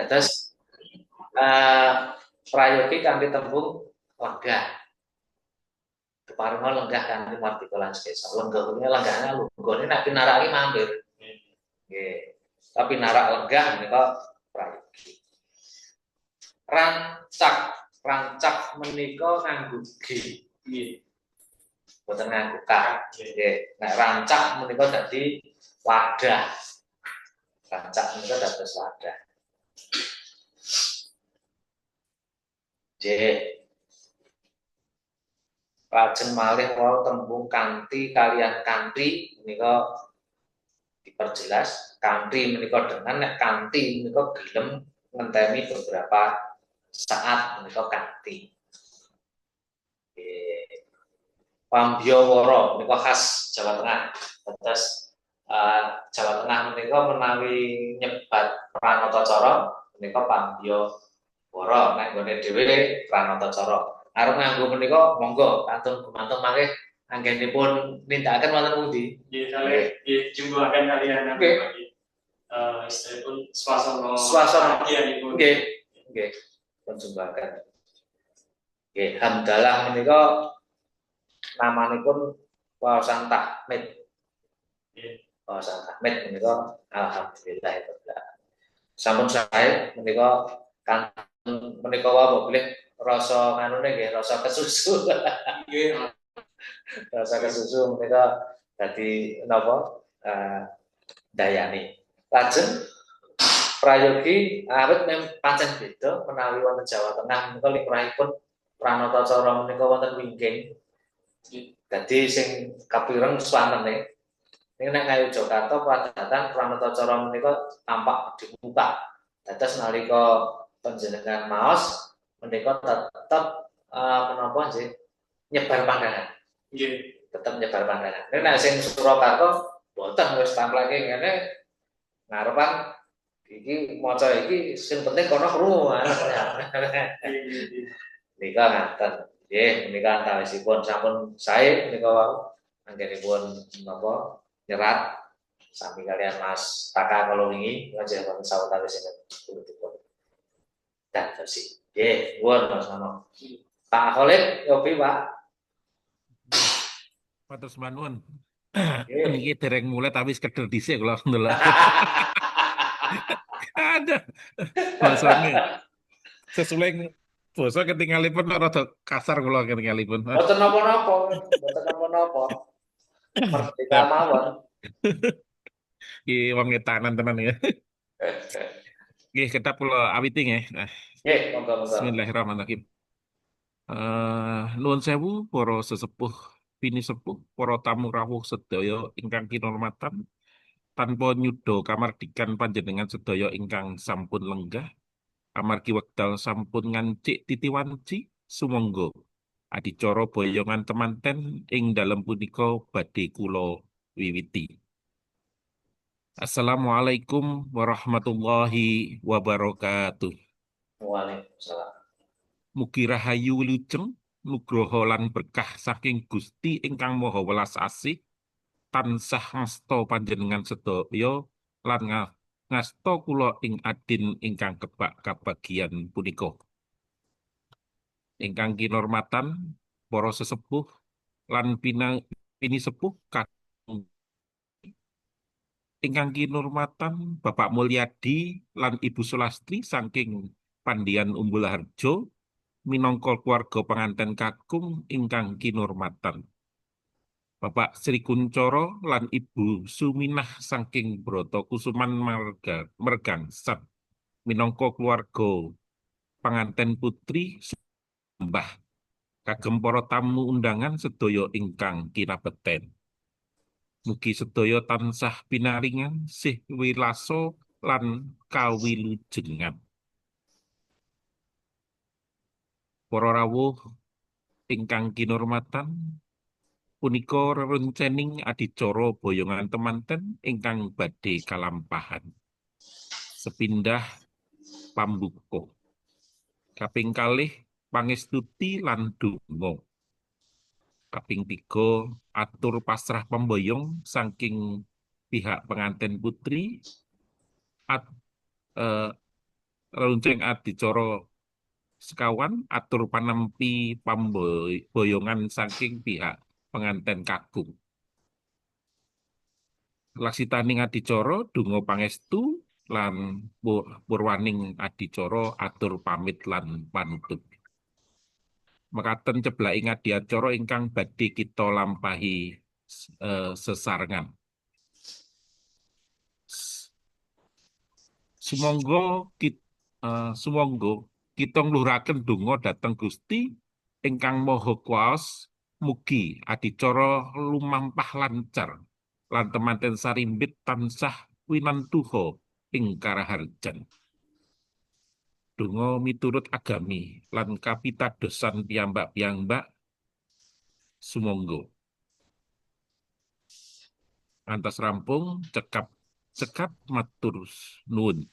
Terus prayogi kanthi tembung lenggah. Keparenga lenggah kanthi martika lan skesa. Lenggah kuwi lenggahnya lunggone nek pinarake mampir. Nggih. Tapi narak lenggah menika prayogi. Rancak menika nganggo G. Nggih. Boten nganggo K. Nggih. Nek rancak menika dadi wadah. Rancak menika dados wadah. J. Lajeng malih wau tembung kanthi kaliyan kanthi menika diperjelas. Kanthi menika dengan, nek kanthi menika gelem ngenteni beberapa saat menika kanthi. Pambyawara menika khas Jawa Tengah. Terus Jawa Tengah menika menawi nyebat pranatacara menika pambyawara. Nek nggone dhewe pranatacara. Arep nganggo menika monggo kantun gumantung mangke anggenipun nindakaken wonten pundi? Nggih, kalih dijumbuhaken kaliyan istilahipun swasana kiyanipun. Nggih, pun jumbuhaken. Nggih, hamdalah menika namanipun wawasan tahmid. Wawasan tahmid menika alhamdulillah itu. Sampun sae menika kantun menika wae boleh rasa nganune nggih, rasa kesusu. Nggih. Rasa kesusu menika dadi napa? Dayani. Lajeng prayogi awit pancen beda menawi wonten Jawa Tengah menika limrahipun pranatacara menika wonten wingking. Dadi sing kapireng swantene. Ning nek kaya Jakarta padatan pranatacara menika tampak dibuka. Dados nalika panjenengan maos menika tetep menapa nggih nyebar pandangan. Nggih, tetep nyebar pandangan. Nek sing Surakarta boten wis tamplake ngene ngarepan iki maca iki sing penting kono krungu. Nika ngaten. Nggih, menika antawisipun sampun sae menika wau anggenipun napa nyerat sami kalian Mas Taka kalau wingi ngajaken sawetawis sing dipun. Dan terus nggih, nuwun Mas Mano. Pak Khalid, yopi Pak. Matur nuwun. Niki dereng mulai tapi sekedar dhisik kula ndelok. Ada. Basane. Sesuai basa ketinggalipun rada kasar kula ketinggalipun. Mboten napa-napa, mboten napa-napa. Merdeka mawon. Iki wong etanan tenan ya. Nggih, ketap kula awiti nggih. Nggih, monggo. Bismillahirrahmanirrahim. Nuwun sewu para sesepuh bini sepuh, para tamu rawuh sedaya ingkang kinurmatan, tanpa nyuda kamardikan panjenengan sedaya ingkang sampun lenggah, amargi wekdal sampun ngancik titiwanci, sumangga adicara boyongan temanten ing dalem punika badhe kula wiwiti. Assalamualaikum warahmatullahi wabarakatuh. Waalaikumsalam. Mugi rahayu wilujeng nugroho lan berkah saking Gusti ingkang Maha Welas Asih tansah ngasta panjenengan sedaya lan ngasta kula ing adin ingkang kebak kabagian punika. Ingkang kinurmatan para sesepuh lan pini sepuh ingkang kinurmatan Bapak Mulyadi lan Ibu Sulastri saking Pandian Umbul Harjo minangka keluarga penganten kakung ingkang kinurmatan. Bapak Sri Kuncoro lan Ibu Suminah saking Broto Kusuman Mergangsat minangka keluarga penganten putri Mbah kagem para tamu undangan sedaya ingkang kinabekten. Mugi sedaya tansah pinaringan sih wilaso lan kawilujengan. Para rawuh ingkang kinurmatan, punika rerencening adicara boyongan temanten ingkang badhe kalampahan. Sepindah pambuka. Kaping kalih pangestuti lan donga. Kaping 3 atur pasrah pemboyong saking pihak pengantin putri reluncing adicara sekawan atur panampi pamboyongan saking pihak penganten kakung. Laksitaning adicara donga pangestu lan purwaning adicara atur pamit lan panutup. Mekaten ceblaki adicara ingkang badhe kita lampahi sesarengan. Sumangga kita ngluhuraken donga dhateng Gusti ingkang Maha Kuwas, mugi adicara lumampah lancar lan temanten sarimbit tansah winantuha ing karaharjan. Donga miturut agami lan kapitadosan piyambak-piyambak sumangga. Antas rampung cekap matur nuwun.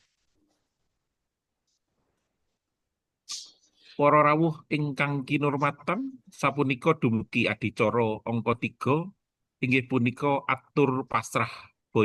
Para rawuh ingkang kinurmatan, sapunika dumugi adicara angka 3 inggih punika atur pasrah